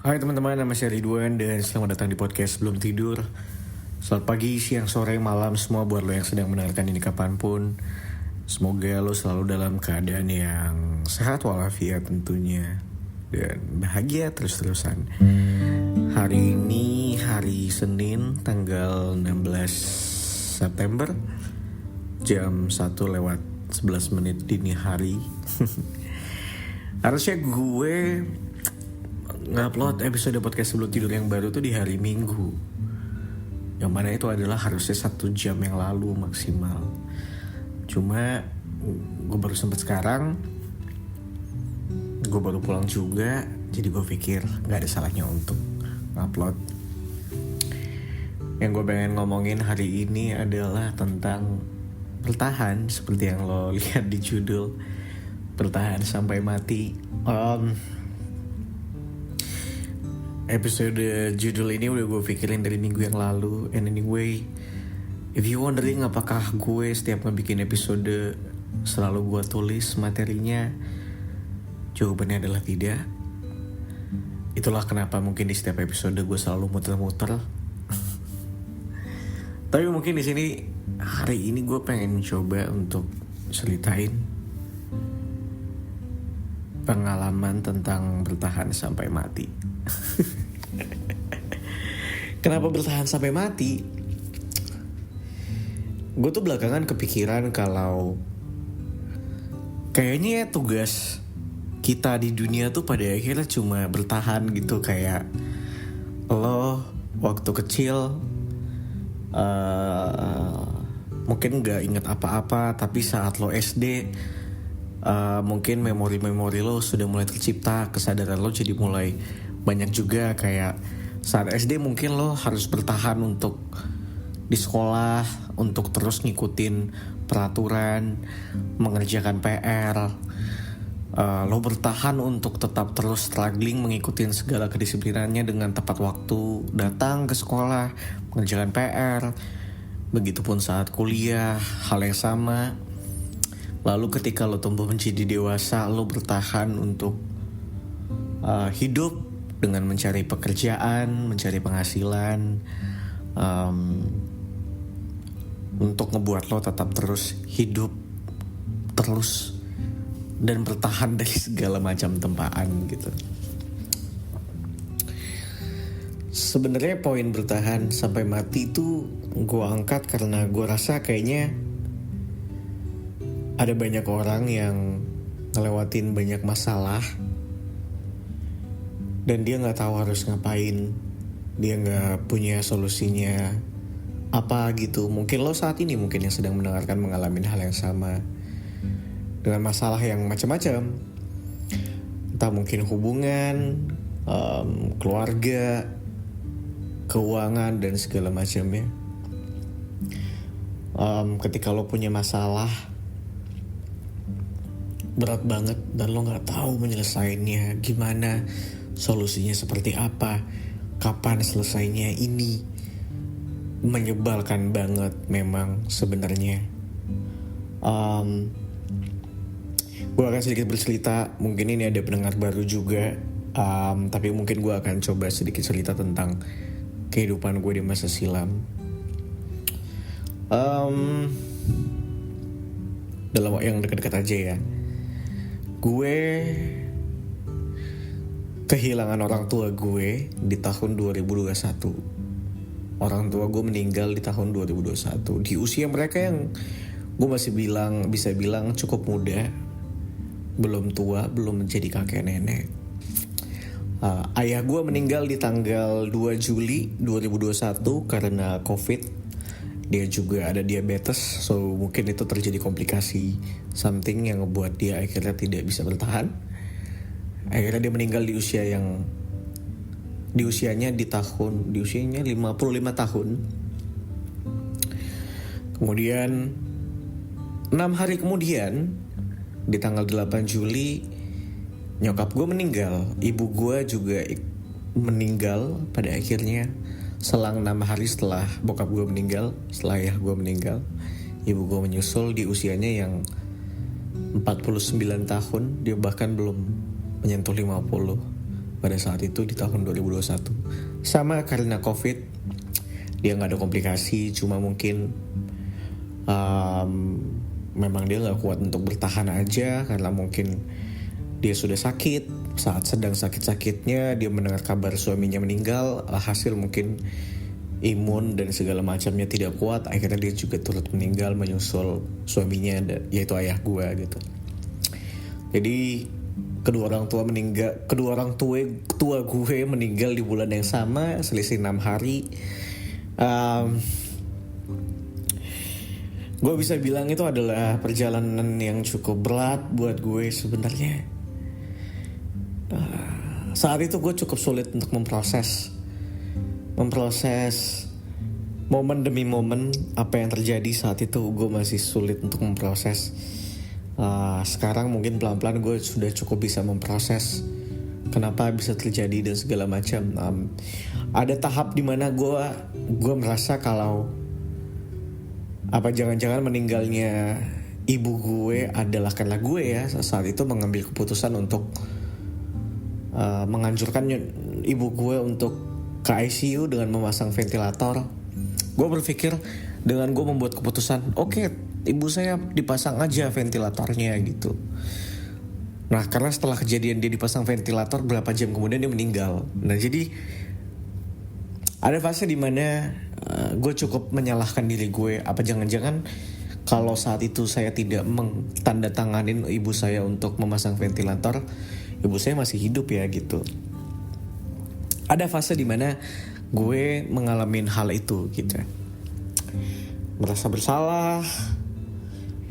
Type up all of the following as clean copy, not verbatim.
Hai teman-teman, nama saya Ridwan dan selamat datang di podcast Belum Tidur. Selamat pagi, siang, sore, malam semua buat lo yang sedang mendengarkan ini kapanpun. Semoga lo selalu dalam keadaan yang sehat walafiat tentunya dan bahagia terus-terusan. Hari ini hari Senin tanggal 16 September jam 1 lewat 11 menit dini hari. Harusnya gue ngupload episode podcast Sebelum Tidur yang baru tuh di hari Minggu, yang mana itu adalah harusnya 1 jam yang lalu maksimal. Cuma gue baru sempet sekarang, gue baru pulang juga, jadi gue pikir gak ada salahnya untuk ngupload. Yang gue pengen ngomongin hari ini adalah tentang bertahan, seperti yang lo lihat di judul, bertahan sampai mati. Episode judul ini udah gue pikirin dari minggu yang lalu. And anyway, if you wondering apakah gue setiap ngebikin episode selalu gue tulis materinya, jawabannya adalah tidak. Itulah kenapa mungkin di setiap episode gue selalu muter-muter. Tapi mungkin di sini hari ini gue pengen coba untuk ceritain pengalaman tentang bertahan sampai mati. Kenapa bertahan sampai mati? Gue tuh belakangan kepikiran kalau kayaknya tugas kita di dunia tuh pada akhirnya cuma bertahan gitu. Kayak lo waktu kecil mungkin gak inget apa-apa, tapi saat lo SD mungkin memori-memori lo sudah mulai tercipta, kesadaran lo jadi mulai banyak juga. Kayak saat SD mungkin lo harus bertahan untuk di sekolah, untuk terus ngikutin peraturan, mengerjakan PR. Lo bertahan untuk tetap terus struggling mengikuti segala kedisiplinannya dengan tepat waktu, datang ke sekolah, mengerjakan PR. Begitupun saat kuliah, hal yang sama. Lalu ketika lo tumbuh menjadi dewasa, lo bertahan untuk hidup dengan mencari pekerjaan, mencari penghasilan, untuk ngebuat lo tetap terus hidup terus dan bertahan dari segala macam tempaan gitu. Sebenarnya poin bertahan sampai mati itu gue angkat karena gue rasa kayaknya ada banyak orang yang ngelewatin banyak masalah dan dia gak tahu harus ngapain. Dia gak punya solusinya apa gitu. Mungkin lo saat ini mungkin yang sedang mendengarkan mengalami hal yang sama, dengan masalah yang macam-macam. Entah mungkin hubungan, keluarga, keuangan, dan segala macamnya. Ketika lo punya masalah berat banget dan lo gak tahu menyelesaikannya gimana, solusinya seperti apa, kapan selesainya, ini menyebalkan banget memang sebenarnya. Gue akan sedikit bercerita, mungkin ini ada pendengar baru juga, tapi mungkin gue akan coba sedikit cerita tentang kehidupan gue di masa silam. Dalam yang dekat-dekat aja ya, gue kehilangan orang tua gue di tahun 2021. Orang tua gue meninggal di tahun 2021 di usia mereka yang gue masih bisa bilang cukup muda, belum tua, belum menjadi kakek nenek. Ayah gue meninggal di tanggal 2 Juli 2021 karena COVID. Dia juga ada diabetes, so mungkin itu terjadi komplikasi something yang ngebuat dia akhirnya tidak bisa bertahan. Akhirnya dia meninggal di usianya di usianya 55 tahun. Kemudian 6 hari kemudian di tanggal 8 Juli nyokap gue meninggal. Ibu gue juga meninggal pada akhirnya. Selang 6 hari setelah bokap gue meninggal, setelah ayah gue meninggal, ibu gue menyusul di usianya yang 49 tahun. Dia bahkan belum menyentuh 50. pada saat itu di tahun 2021. Sama karena COVID, dia gak ada komplikasi, cuma mungkin memang dia gak kuat untuk bertahan aja, karena mungkin dia sudah sakit. Saat sedang sakit-sakitnya dia mendengar kabar suaminya meninggal, hasil mungkin imun dan segala macamnya tidak kuat, akhirnya dia juga turut meninggal menyusul suaminya, yaitu ayah gue gitu. Jadi kedua orang tua gue meninggal di bulan yang sama, selisih 6 hari. Gue bisa bilang itu adalah perjalanan yang cukup berat buat gue sebenarnya. Saat itu gue cukup sulit untuk memproses momen demi momen apa yang terjadi saat itu. Gue masih sulit untuk memproses. Sekarang mungkin pelan-pelan gue sudah cukup bisa memproses kenapa bisa terjadi dan segala macam. Ada tahap dimana gue merasa kalau apa jangan-jangan meninggalnya ibu gue adalah karena gue ya saat itu mengambil keputusan untuk menganjurkan ibu gue untuk ke ICU dengan memasang ventilator. Gue berpikir dengan gue membuat keputusan, oke, ibu saya dipasang aja ventilatornya gitu. Nah karena setelah kejadian dia dipasang ventilator, berapa jam kemudian dia meninggal. Nah jadi ada fase dimana gue cukup menyalahkan diri gue. Apa jangan-jangan kalau saat itu saya tidak mentandatanganin ibu saya untuk memasang ventilator, ibu saya masih hidup ya gitu. Ada fase dimana gue mengalami hal itu gitu. Merasa bersalah,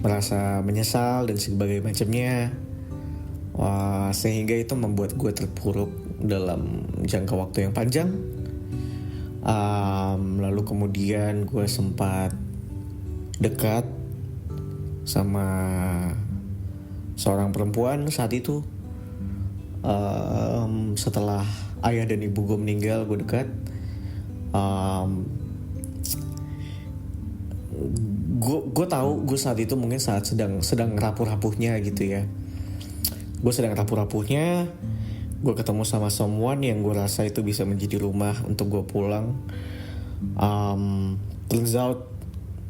merasa menyesal dan sebagainya macamnya. Sehingga itu membuat gue terpuruk dalam jangka waktu yang panjang. Lalu kemudian gue sempat dekat sama seorang perempuan saat itu. Setelah ayah dan ibu gue meninggal, gue dekat. Gue tahu gue saat itu mungkin saat sedang rapuh-rapuhnya gitu ya. Gue sedang rapuh-rapuhnya. Gue ketemu sama someone yang gue rasa itu bisa menjadi rumah untuk gue pulang. Turns out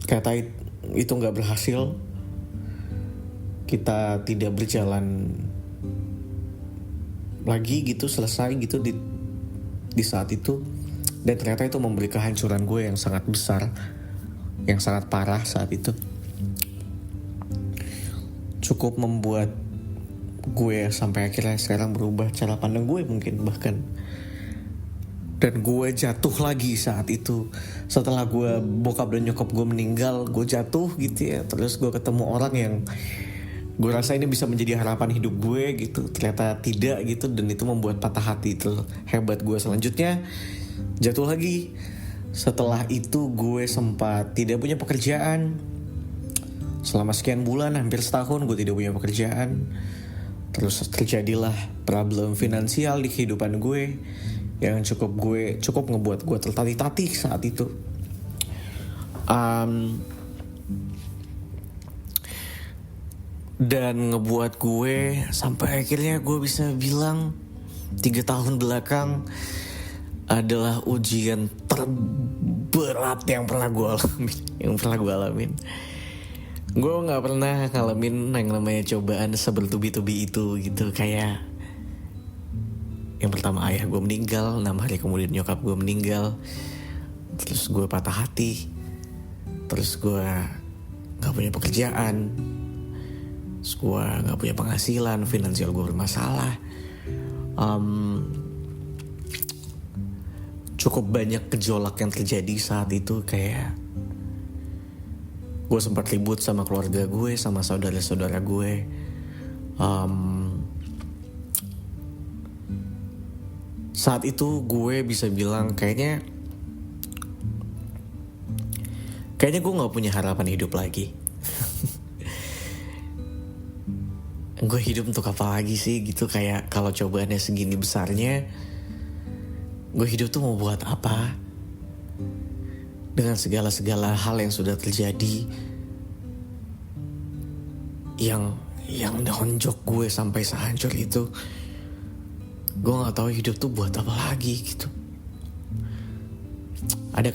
kata itu gak berhasil. Kita tidak berjalan lagi gitu, selesai gitu di saat itu. Dan ternyata itu memberi kehancuran gue yang sangat besar, yang sangat parah saat itu. Cukup membuat gue sampai akhirnya sekarang berubah cara pandang gue mungkin bahkan. Dan gue jatuh lagi saat itu. Setelah bokap dan nyokap gue meninggal, gue jatuh gitu ya. Terus gue ketemu orang yang gue rasa ini bisa menjadi harapan hidup gue gitu. Ternyata tidak gitu, dan itu membuat patah hati itu hebat gue. Selanjutnya jatuh lagi. Setelah itu gue sempat tidak punya pekerjaan. Selama sekian bulan, hampir setahun gue tidak punya pekerjaan. Terus terjadilah problem finansial di kehidupan gue yang cukup ngebuat gue tertatih-tatih saat itu. Dan ngebuat gue sampai akhirnya gue bisa bilang 3 tahun belakang adalah ujian terberat yang pernah gue alamin. Gue gak pernah ngalamin yang namanya cobaan sebertubi-tubi itu gitu. Kayak yang pertama ayah gue meninggal, 6 hari kemudian nyokap gue meninggal. Terus gue patah hati. Terus gue gak punya pekerjaan. Terus gue gak punya penghasilan, finansial gue bermasalah. Cukup banyak gejolak yang terjadi saat itu. Kayak gue sempat ribut sama keluarga gue, sama saudara-saudara gue. Saat itu gue bisa bilang kayaknya gue gak punya harapan hidup lagi. Gue hidup untuk apa lagi sih gitu. Kayak kalau cobaannya segini besarnya, gue hidup tuh mau buat apa? Dengan segala hal yang sudah terjadi, yang nonjok gue sampai sehancur itu. gue nggak tahu hidup tuh buat apa lagi gitu. Ada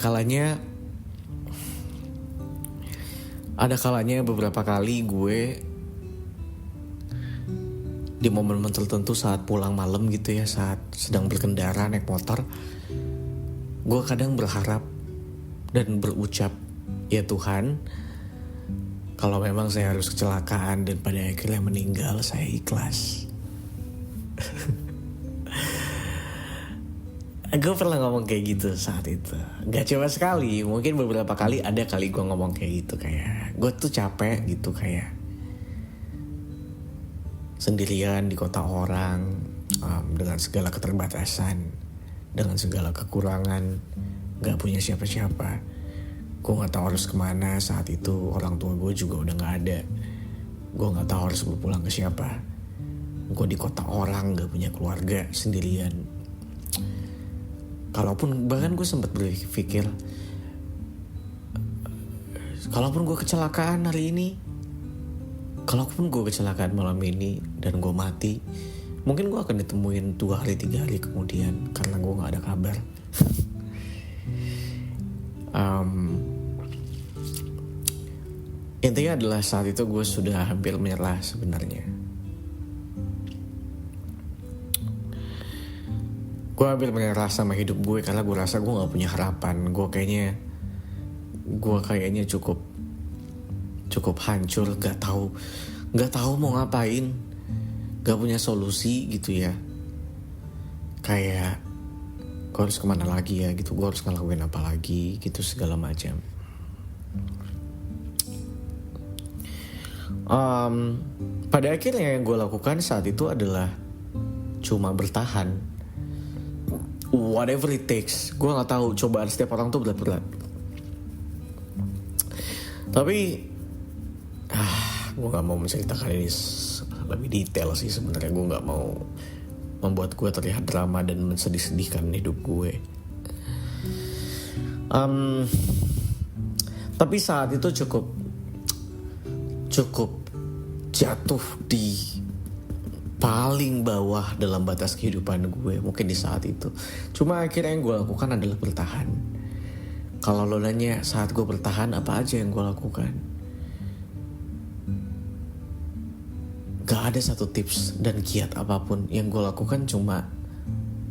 kalanya beberapa kali gue di momen-momen tertentu saat pulang malam gitu ya, saat sedang berkendara naik motor, gue kadang berharap dan berucap, ya Tuhan, kalau memang saya harus kecelakaan dan pada akhirnya meninggal, saya ikhlas. Gue pernah ngomong kayak gitu saat itu. Gak cuma sekali, mungkin beberapa kali ada kali gue ngomong kayak gitu. Kayak gue tuh capek gitu, kayak sendirian di kota orang, dengan segala keterbatasan, dengan segala kekurangan, gak punya siapa-siapa. Gue gak tahu harus kemana saat itu. Orang tua gue juga udah gak ada. Gue gak tahu harus berpulang ke siapa. Gue di kota orang, gak punya keluarga, sendirian. Bahkan gue sempat berpikir, kalaupun gue kecelakaan hari ini, kalaupun gue kecelakaan malam ini dan gue mati, mungkin gue akan ditemuin 2 hari 3 hari kemudian karena gue gak ada kabar. Intinya adalah saat itu gue sudah hampir menyerah sebenarnya. Gue hampir menyerah sama hidup gue karena gue rasa gue gak punya harapan. Gue kayaknya cukup hancur, gak tahu mau ngapain, gak punya solusi gitu ya. Kayak gue harus kemana lagi ya gitu, gue harus ngelakuin apa lagi gitu, segala macam. Pada akhirnya yang gue lakukan saat itu adalah cuma bertahan, whatever it takes. Gue gak tahu, cobaan setiap orang tuh berat-berat. Tapi gue gak mau menceritakan ini lebih detail sih sebenarnya. Gue gak mau membuat gue terlihat drama dan mensedih-sedihkan hidup gue. Tapi saat itu cukup jatuh di paling bawah dalam batas kehidupan gue mungkin di saat itu. Cuma akhirnya yang gue lakukan adalah bertahan. Kalau lo nanya saat gue bertahan apa aja yang gue lakukan, gak ada satu tips dan kiat apapun. Yang gue lakukan cuma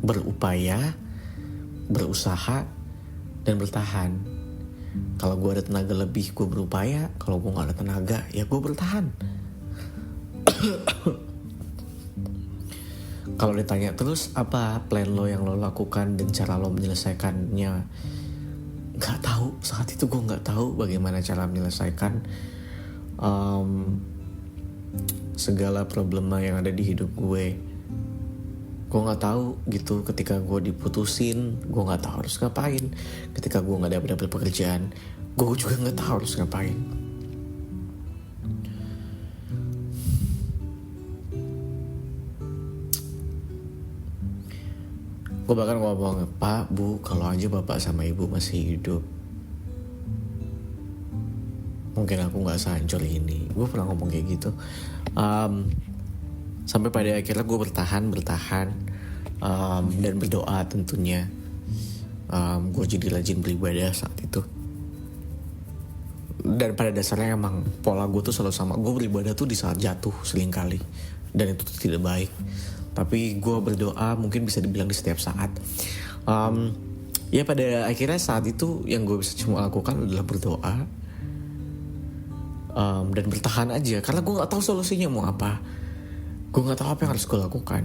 berupaya, berusaha, dan bertahan. Kalau gue ada tenaga lebih, gue berupaya. Kalau gue gak ada tenaga, ya gue bertahan. Kalau ditanya terus apa plan lo yang lo lakukan dan cara lo menyelesaikannya, gak tahu. Saat itu gue gak tahu bagaimana cara menyelesaikan segala problema yang ada di hidup gue. Gue gak tahu gitu. Ketika gue diputusin, gue gak tahu harus ngapain. Ketika gue gak dapet pekerjaan, gue juga gak tahu harus ngapain. Gue bahkan ngomong, Pak, Bu, kalau aja bapak sama ibu masih hidup, mungkin aku gak sehancur ini. Gue pernah ngomong kayak gitu. Sampai pada akhirnya gue bertahan dan berdoa tentunya. Gue jadi rajin beribadah saat itu. Dan pada dasarnya emang pola gue tuh selalu sama. Gue beribadah tuh di saat jatuh seringkali, dan itu tuh tidak baik. Tapi gue berdoa mungkin bisa dibilang di setiap saat. Ya pada akhirnya saat itu yang gue bisa cuma lakukan adalah berdoa dan bertahan aja. Karena gue gak tahu solusinya mau apa. Gue gak tahu apa yang harus gue lakukan.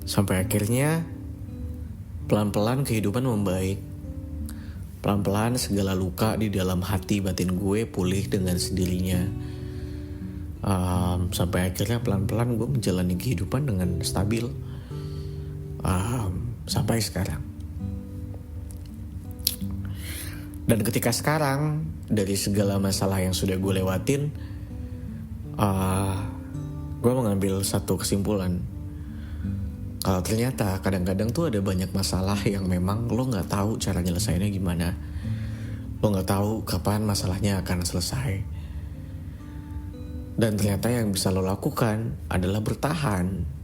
Sampai akhirnya pelan-pelan kehidupan membaik. Pelan-pelan segala luka di dalam hati batin gue pulih dengan sendirinya. Sampai akhirnya pelan-pelan gue menjalani kehidupan dengan stabil sampai sekarang. Dan ketika sekarang, dari segala masalah yang sudah gue lewatin, gue mengambil satu kesimpulan. Kalau ternyata kadang-kadang tuh ada banyak masalah yang memang lo gak tahu cara nyelesainnya gimana. Lo gak tahu kapan masalahnya akan selesai. Dan ternyata yang bisa lo lakukan adalah bertahan.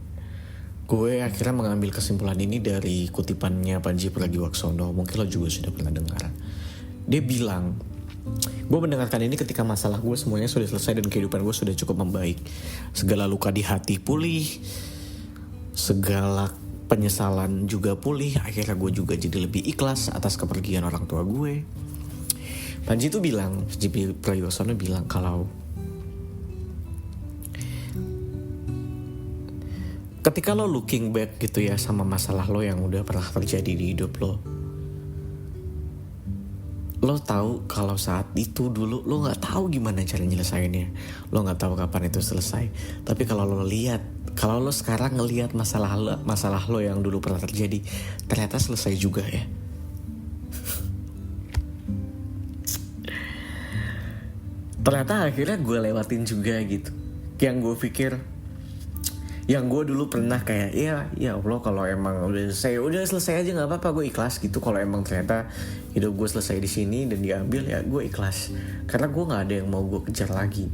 Gue akhirnya mengambil kesimpulan ini dari kutipannya Panji Pragiwaksono. Mungkin lo juga sudah pernah dengar. Dia bilang, gue mendengarkan ini ketika masalah gue semuanya sudah selesai dan kehidupan gue sudah cukup membaik. Segala luka di hati pulih, segala penyesalan juga pulih. Akhirnya gue juga jadi lebih ikhlas atas kepergian orang tua gue. Panji tuh bilang, Panji Pragiwaksono bilang kalau ketika lo looking back gitu ya sama masalah lo yang udah pernah terjadi di hidup lo tahu kalau saat itu dulu lo nggak tahu gimana cara nyelesainnya, lo nggak tahu kapan itu selesai. Tapi kalau lo sekarang ngelihat masalah lo yang dulu pernah terjadi, ternyata selesai juga ya. Ternyata akhirnya gue lewatin juga gitu. Yang gue pikir, yang gue dulu pernah kayak ya Allah, kalau emang udah selesai aja nggak apa-apa, gue ikhlas gitu. Kalau emang ternyata hidup gue selesai di sini dan diambil, ya gue ikhlas, karena gue nggak ada yang mau gue kejar lagi.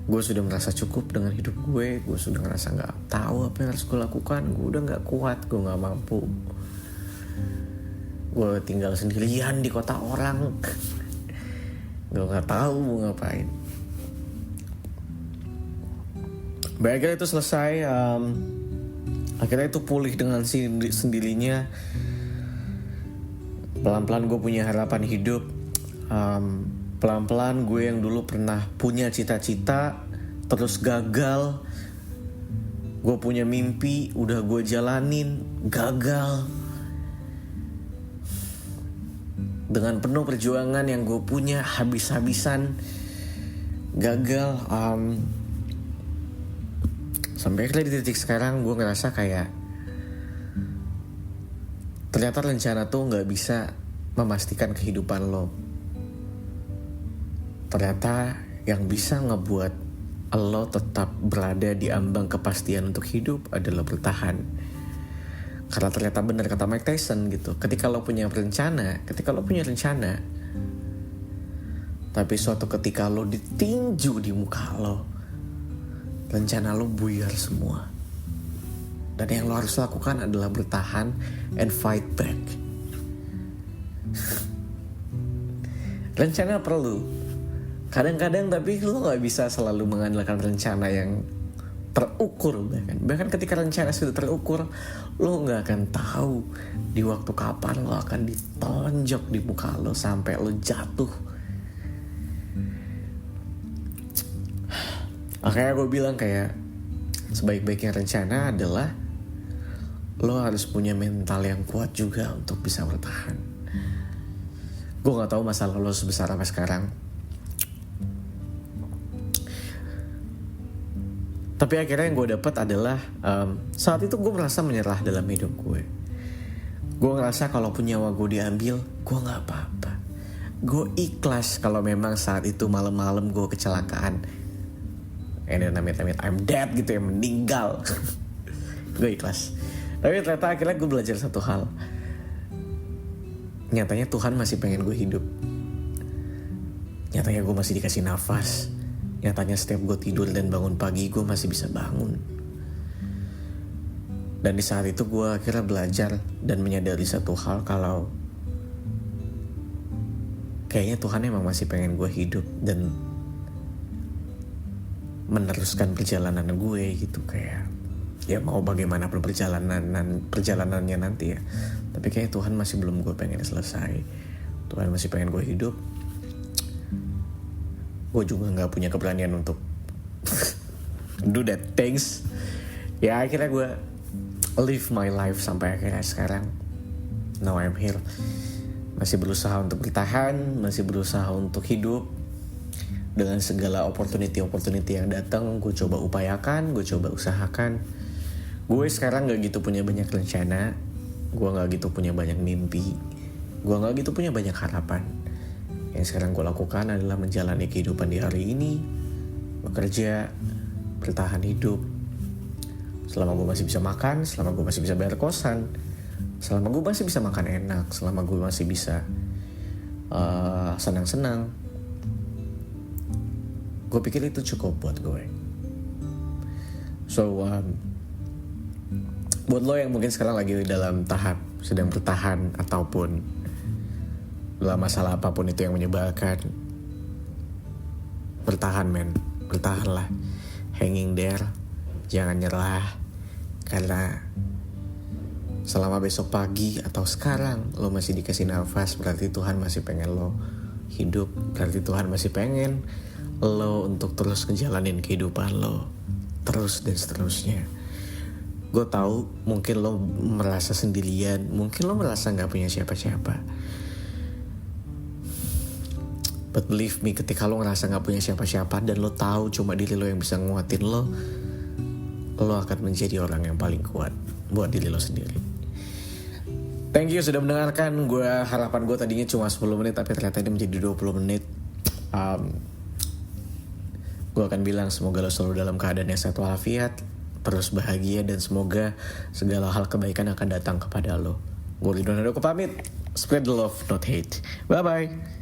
Gue sudah merasa cukup dengan hidup gue sudah ngerasa nggak tahu apa yang harus gue lakukan, gue udah nggak kuat, gue nggak mampu, gue tinggal sendirian di kota orang, gue nggak tahu mau ngapain. Baik, akhirnya itu selesai. Akhirnya itu pulih dengan sendirinya. Pelan-pelan gue punya harapan hidup. Pelan-pelan gue yang dulu pernah punya cita-cita terus gagal. Gue punya mimpi, udah gue jalanin, gagal. Dengan penuh perjuangan yang gue punya, habis-habisan gagal. Sampai akhirnya di titik sekarang gue ngerasa kayak ternyata rencana tuh gak bisa memastikan kehidupan lo. Ternyata yang bisa ngebuat lo tetap berada di ambang kepastian untuk hidup adalah bertahan. Karena ternyata benar kata Mike Tyson gitu, ketika lo punya rencana, tapi suatu ketika lo ditinju di muka lo, rencana lo buyar semua. Dan yang lo harus lakukan adalah bertahan and fight back. Rencana perlu kadang-kadang, tapi lo gak bisa selalu mengandalkan rencana yang terukur. Bahkan ketika rencana sudah terukur, lo gak akan tahu di waktu kapan lo akan ditonjok di muka lo sampai lo jatuh. Makanya gue bilang kayak sebaik-baiknya rencana adalah lo harus punya mental yang kuat juga untuk bisa bertahan. Gue gak tahu masalah lo sebesar apa sekarang, tapi akhirnya yang gue dapat adalah saat itu gue merasa menyerah dalam hidup gue. Gue ngerasa kalau nyawa gue diambil, gue gak apa-apa. Gue ikhlas kalau memang saat itu malam-malam gue kecelakaan, amit-amit I'm dead gitu ya, meninggal. Gue ikhlas. Tapi ternyata akhirnya gue belajar satu hal. Nyatanya Tuhan masih pengen gue hidup. Nyatanya gue masih dikasih nafas. Nyatanya setiap gue tidur dan bangun pagi, gue masih bisa bangun. Dan di saat itu gue akhirnya belajar dan menyadari satu hal, kalau kayaknya Tuhan emang masih pengen gue hidup dan meneruskan perjalanan gue gitu. Kayak ya mau bagaimana perjalanannya nanti ya, tapi kayak Tuhan masih belum gue pengen selesai. Tuhan masih pengen gue hidup. Gue juga gak punya keberanian untuk do that things. Ya akhirnya gue live my life sampai akhirnya sekarang. Now I'm here. Masih berusaha untuk bertahan, masih berusaha untuk hidup. Dengan segala opportunity yang datang, gue coba upayakan, gue coba usahakan. Gue sekarang gak gitu punya banyak rencana, gue gak gitu punya banyak mimpi, gue gak gitu punya banyak harapan. Yang sekarang gue lakukan adalah menjalani kehidupan di hari ini, bekerja, bertahan hidup. Selama gue masih bisa makan, selama gue masih bisa bayar kosan, selama gue masih bisa makan enak, selama gue masih bisa senang-senang, Gue pikir itu cukup buat gue. So buat lo yang mungkin sekarang lagi dalam tahap sedang bertahan ataupun dalam masalah apapun itu yang menyebalkan, bertahan men, bertahanlah, hanging there, jangan nyerah, karena selama besok pagi atau sekarang lo masih dikasih nafas, berarti Tuhan masih pengen lo hidup, berarti Tuhan masih pengen lo untuk terus ngejalanin kehidupan lo terus dan seterusnya. Gue tahu mungkin lo merasa sendirian, mungkin lo merasa gak punya siapa-siapa. But believe me, ketika lo ngerasa gak punya siapa-siapa dan lo tahu cuma diri lo yang bisa nguatin lo akan menjadi orang yang paling kuat buat diri lo sendiri. Thank you sudah mendengarkan. Harapan gue tadinya cuma 10 menit, tapi ternyata ini menjadi 20 menit. Gue akan bilang semoga lo selalu dalam keadaan yang sehat walafiat, terus bahagia, dan semoga segala hal kebaikan akan datang kepada lo. Gue Ridwan Handoko pamit. Spread the love, not hate. Bye-bye.